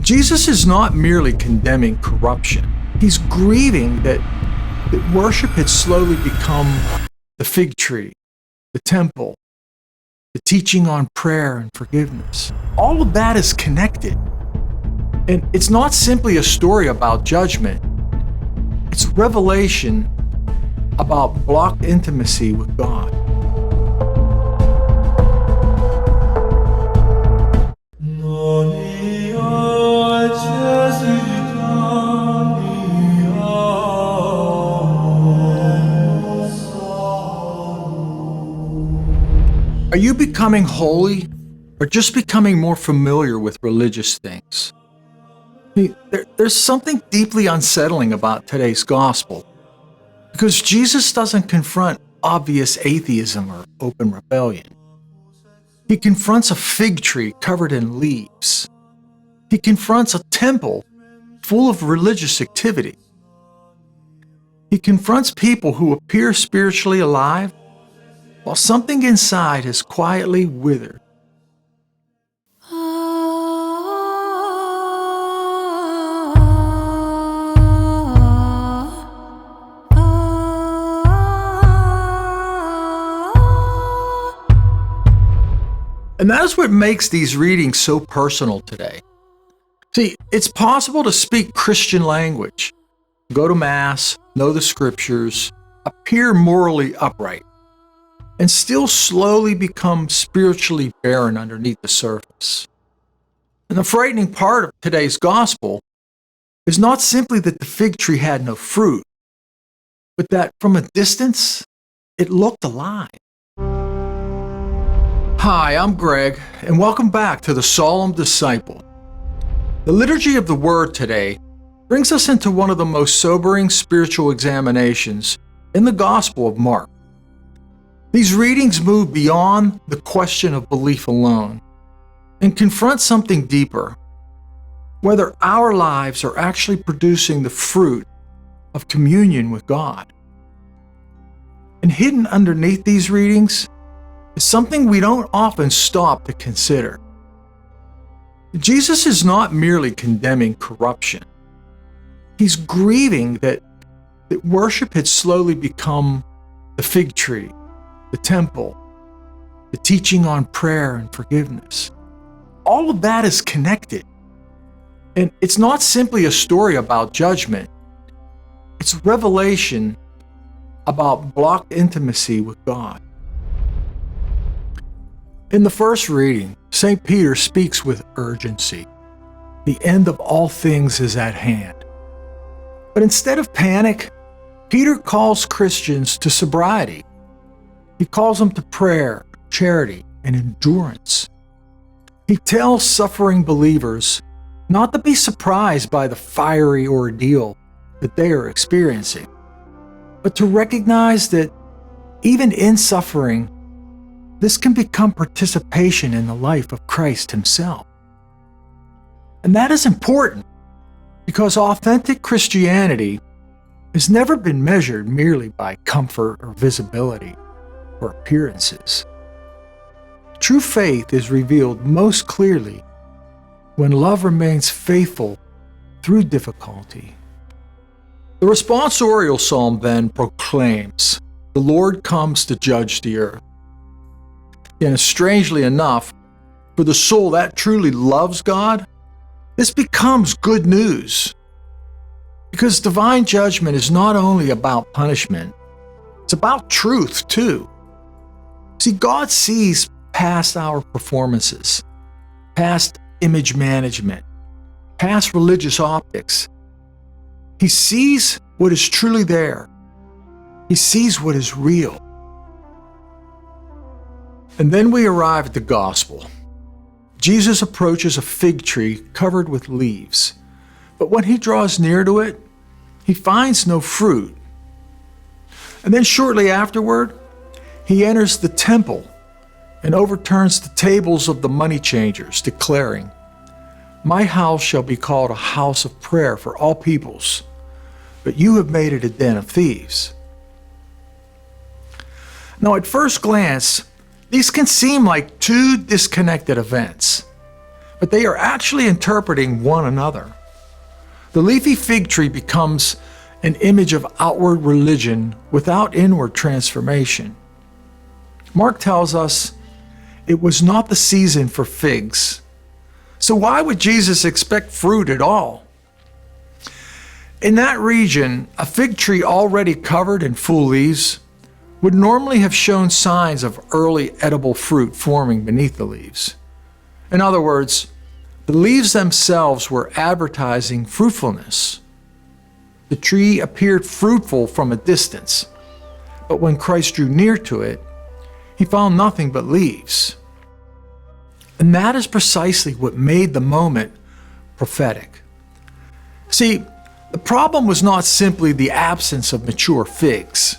Jesus is not merely condemning corruption. He's grieving that worship had slowly become the fig tree, the temple, the teaching on prayer and forgiveness. All of that is connected. And it's not simply a story about judgment. It's revelation about blocked intimacy with God. Are you becoming holy or just becoming more familiar with religious things? There's something deeply unsettling about today's gospel because Jesus doesn't confront obvious atheism or open rebellion. He confronts a fig tree covered in leaves. He confronts a temple full of religious activity. He confronts people who appear spiritually alive while something inside has quietly withered. And that is what makes these readings so personal today. See, it's possible to speak Christian language, go to Mass, know the Scriptures, appear morally upright, and still slowly become spiritually barren underneath the surface. And the frightening part of today's gospel is not simply that the fig tree had no fruit, but that from a distance, it looked alive. Hi, I'm Greg, and welcome back to the Solemn Disciple. The liturgy of the Word today brings us into one of the most sobering spiritual examinations in the Gospel of Mark. These readings move beyond the question of belief alone and confront something deeper, whether our lives are actually producing the fruit of communion with God. And hidden underneath these readings is something we don't often stop to consider. Jesus is not merely condemning corruption. He's grieving that worship had slowly become the fig tree, the temple, the teaching on prayer and forgiveness. All of that is connected. And it's not simply a story about judgment. It's revelation about blocked intimacy with God. In the first reading, St. Peter speaks with urgency. The end of all things is at hand. But instead of panic, Peter calls Christians to sobriety. He calls them to prayer, charity, and endurance. He tells suffering believers not to be surprised by the fiery ordeal that they are experiencing, but to recognize that even in suffering, this can become participation in the life of Christ Himself. And that is important because authentic Christianity has never been measured merely by comfort or visibility or appearances. True faith is revealed most clearly when love remains faithful through difficulty. The responsorial psalm then proclaims, "The Lord comes to judge the earth." And strangely enough, for the soul that truly loves God, this becomes good news. Because divine judgment is not only about punishment, it's about truth too. See, God sees past our performances, past image management, past religious optics. He sees what is truly there. He sees what is real. And then we arrive at the gospel. Jesus approaches a fig tree covered with leaves, but when he draws near to it, he finds no fruit. And then shortly afterward, he enters the temple and overturns the tables of the money changers, declaring, "My house shall be called a house of prayer for all peoples, but you have made it a den of thieves." Now, at first glance, these can seem like two disconnected events. but they are actually interpreting one another. The leafy fig tree becomes an image of outward religion without inward transformation. Mark tells us it was not the season for figs. So why would Jesus expect fruit at all? In that region, a fig tree already covered in full leaves would normally have shown signs of early edible fruit forming beneath the leaves. In other words, the leaves themselves were advertising fruitfulness. The tree appeared fruitful from a distance, but when Christ drew near to it, he found nothing but leaves. And that is precisely what made the moment prophetic. See, the problem was not simply the absence of mature figs.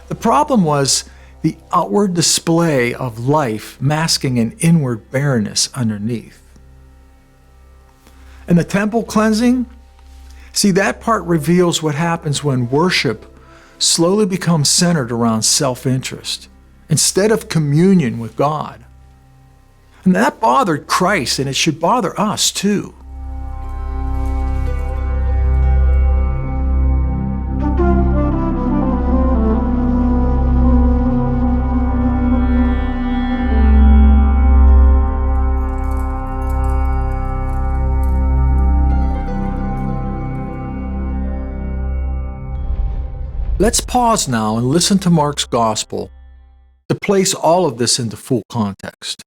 The problem was the outward display of life masking an inward barrenness underneath. And the temple cleansing? See, that part reveals what happens when worship slowly becomes centered around self-interest instead of communion with God. And that bothered Christ, and it should bother us too. Let's pause now and listen to Mark's gospel to place all of this into full context.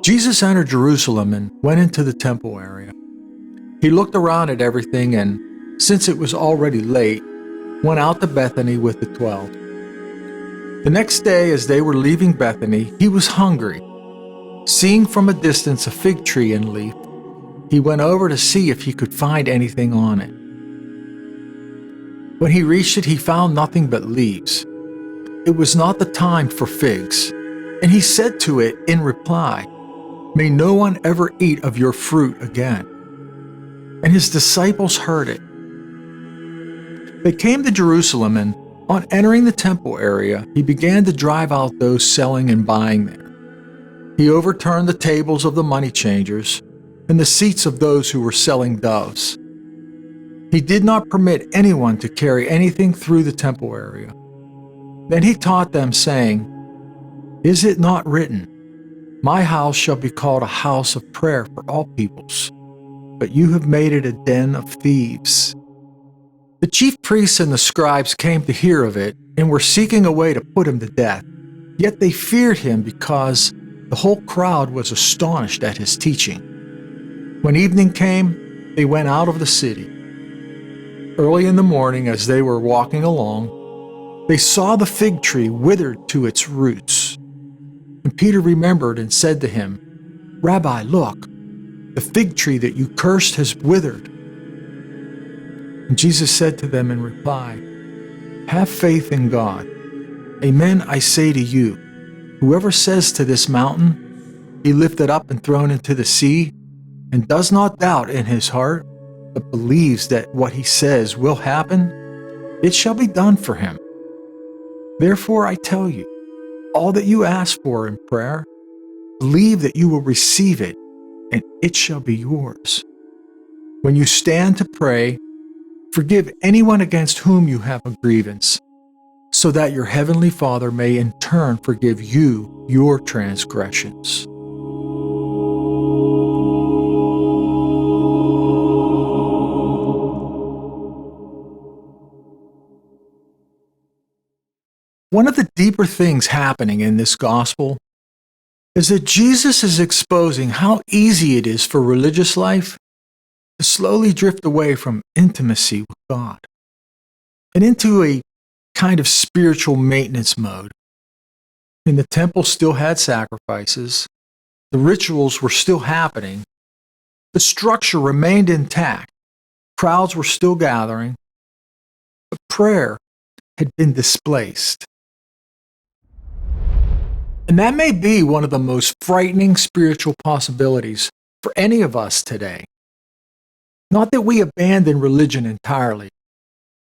Jesus entered Jerusalem and went into the temple area. He looked around at everything and, since it was already late, went out to Bethany with the 12. The next day, as they were leaving Bethany, he was hungry. Seeing from a distance a fig tree in leaf, he went over to see if he could find anything on it. When he reached it, he found nothing but leaves. It was not the time for figs, and he said to it in reply, "May no one ever eat of your fruit again." And his disciples heard it. They came to Jerusalem, and on entering the temple area, he began to drive out those selling and buying there. He overturned the tables of the money changers and the seats of those who were selling doves. He did not permit anyone to carry anything through the temple area. Then he taught them, saying, "Is it not written, 'My house shall be called a house of prayer for all peoples,' but you have made it a den of thieves." The chief priests and the scribes came to hear of it and were seeking a way to put him to death. Yet they feared him because the whole crowd was astonished at his teaching. When evening came, they went out of the city. Early in the morning, as they were walking along, they saw the fig tree withered to its roots. And Peter remembered and said to him, "Rabbi, look, the fig tree that you cursed has withered." And Jesus said to them in reply, "Have faith in God. Amen, I say to you, whoever says to this mountain, 'Be lifted up and thrown into the sea,' and does not doubt in his heart, but believes that what he says will happen, it shall be done for him. Therefore I tell you, all that you ask for in prayer, believe that you will receive it, and it shall be yours. When you stand to pray, forgive anyone against whom you have a grievance, so that your heavenly Father may in turn forgive you your transgressions." One of the deeper things happening in this gospel is that Jesus is exposing how easy it is for religious life to slowly drift away from intimacy with God and into a kind of spiritual maintenance mode. And the temple still had sacrifices, the rituals were still happening, the structure remained intact, crowds were still gathering, but prayer had been displaced. And that may be one of the most frightening spiritual possibilities for any of us today. Not that we abandon religion entirely,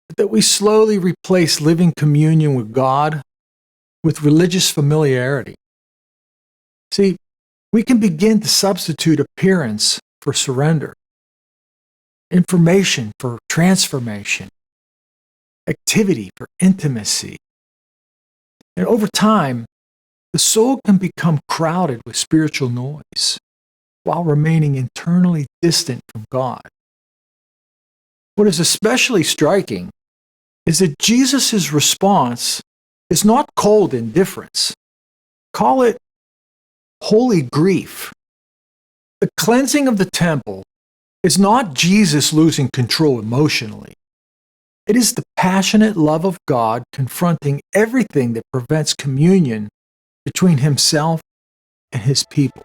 but that we slowly replace living communion with God with religious familiarity. See, we can begin to substitute appearance for surrender, information for transformation, activity for intimacy. And over time, the soul can become crowded with spiritual noise while remaining internally distant from God. What is especially striking is that Jesus' response is not cold indifference. Call it holy grief. The cleansing of the temple is not Jesus losing control emotionally. It is the passionate love of God confronting everything that prevents communion between himself and his people.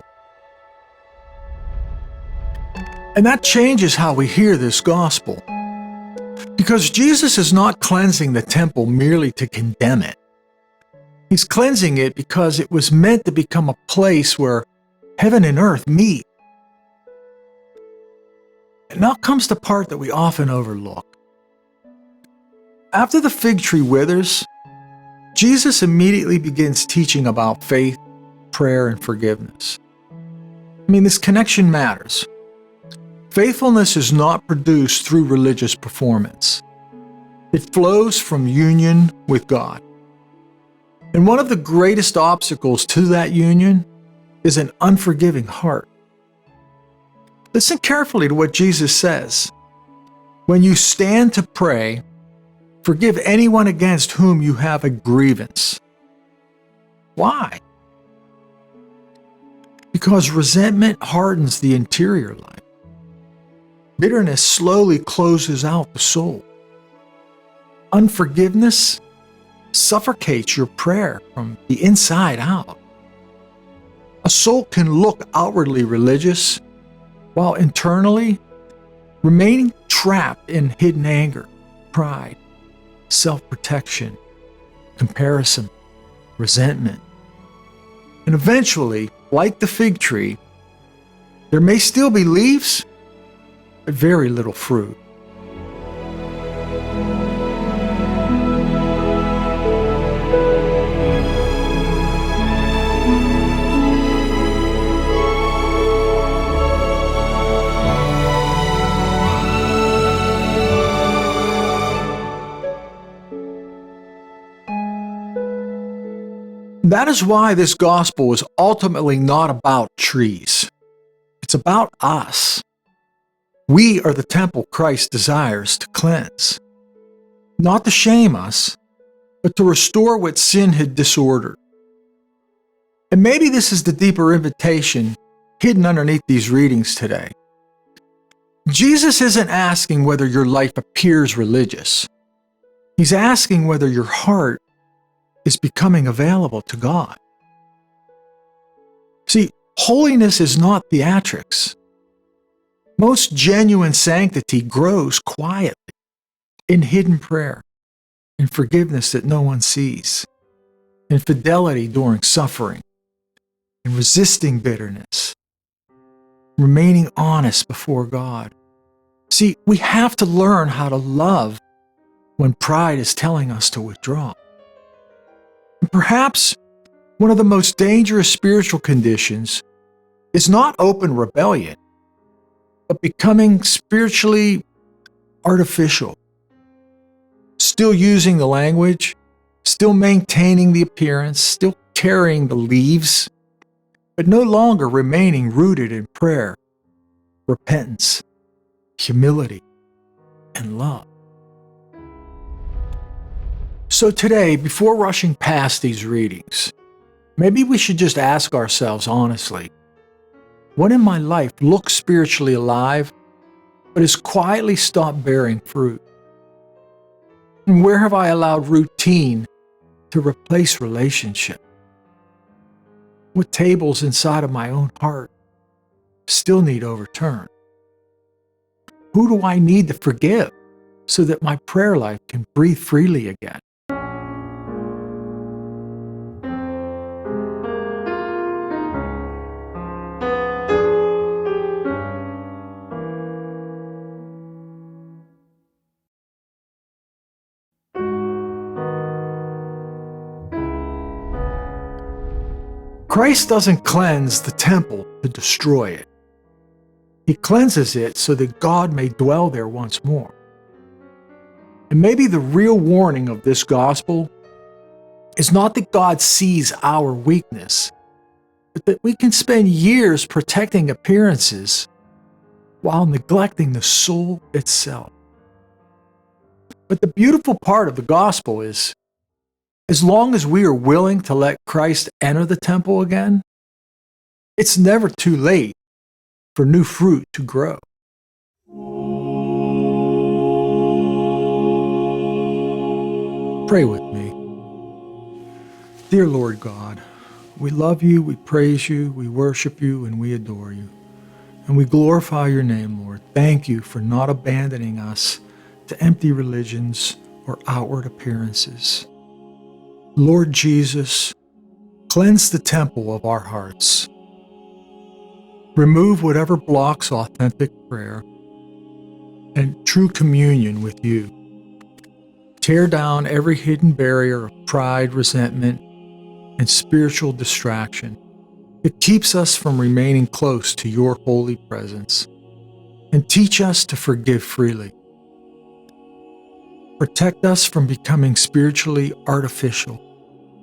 And that changes how we hear this gospel. Because Jesus is not cleansing the temple merely to condemn it. He's cleansing it because it was meant to become a place where heaven and earth meet. And now comes the part that we often overlook. After the fig tree withers, Jesus immediately begins teaching about faith, prayer, and forgiveness. This connection matters. Faithfulness is not produced through religious performance. It flows from union with God. And one of the greatest obstacles to that union is an unforgiving heart. Listen carefully to what Jesus says. When you stand to pray, forgive anyone against whom you have a grievance. Why? Because resentment hardens the interior life. Bitterness slowly closes out the soul. Unforgiveness suffocates your prayer from the inside out. A soul can look outwardly religious while internally remaining trapped in hidden anger, pride, self-protection, comparison, resentment. And eventually, like the fig tree, there may still be leaves, but very little fruit. That is why this gospel is ultimately not about trees. It's about us. We are the temple Christ desires to cleanse. Not to shame us, but to restore what sin had disordered. And maybe this is the deeper invitation hidden underneath these readings today. Jesus isn't asking whether your life appears religious. He's asking whether your heart is becoming available to God. See, holiness is not theatrics. Most genuine sanctity grows quietly, in hidden prayer, in forgiveness that no one sees, in fidelity during suffering, in resisting bitterness, remaining honest before God. See, we have to learn how to love when pride is telling us to withdraw. And perhaps one of the most dangerous spiritual conditions is not open rebellion, but becoming spiritually artificial. Still using the language, still maintaining the appearance, still carrying the leaves, but no longer remaining rooted in prayer, repentance, humility, and love. So today, before rushing past these readings, maybe we should just ask ourselves honestly, what in my life looks spiritually alive, but has quietly stopped bearing fruit? And where have I allowed routine to replace relationship? What tables inside of my own heart still need overturned? Who do I need to forgive so that my prayer life can breathe freely again? Christ doesn't cleanse the temple to destroy it. He cleanses it so that God may dwell there once more. And maybe the real warning of this gospel is not that God sees our weakness, but that we can spend years protecting appearances while neglecting the soul itself. But the beautiful part of the gospel is, as long as we are willing to let Christ enter the temple again, it's never too late for new fruit to grow. Pray with me. Dear Lord God, we love you, we praise you, we worship you, and we adore you. And we glorify your name, Lord. Thank you for not abandoning us to empty religions or outward appearances. Lord Jesus, cleanse the temple of our hearts. Remove whatever blocks authentic prayer and true communion with you. Tear down every hidden barrier of pride, resentment, and spiritual distraction that keeps us from remaining close to your holy presence. And teach us to forgive freely. Protect us from becoming spiritually artificial,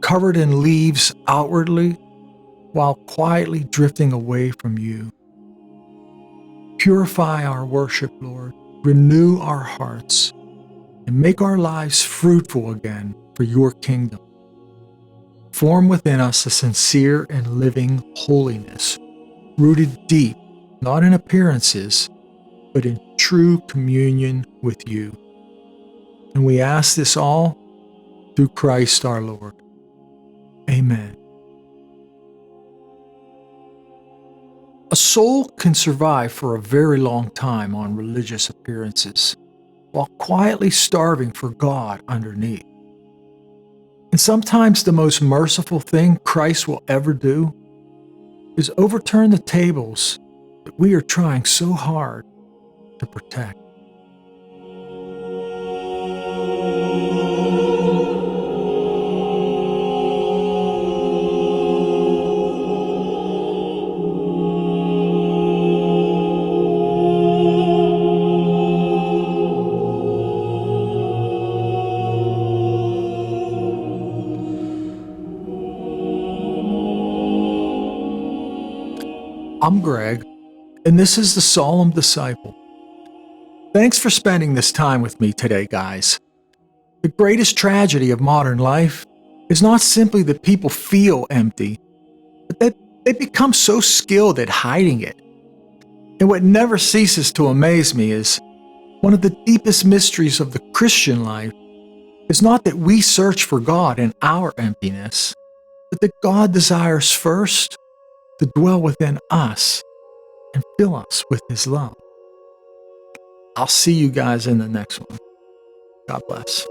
covered in leaves outwardly, while quietly drifting away from you. Purify our worship, Lord. Renew our hearts, and make our lives fruitful again for your kingdom. Form within us a sincere and living holiness, rooted deep, not in appearances, but in true communion with you. And we ask this all through Christ our Lord. Amen. A soul can survive for a very long time on religious appearances, while quietly starving for God underneath. And sometimes the most merciful thing Christ will ever do is overturn the tables that we are trying so hard to protect. I'm Greg, and this is the Solemn Disciple. Thanks for spending this time with me today, guys. The greatest tragedy of modern life is not simply that people feel empty, but that they become so skilled at hiding it. And what never ceases to amaze me is one of the deepest mysteries of the Christian life is not that we search for God in our emptiness, but that God desires first to dwell within us and fill us with His love. I'll see you guys in the next one. God bless.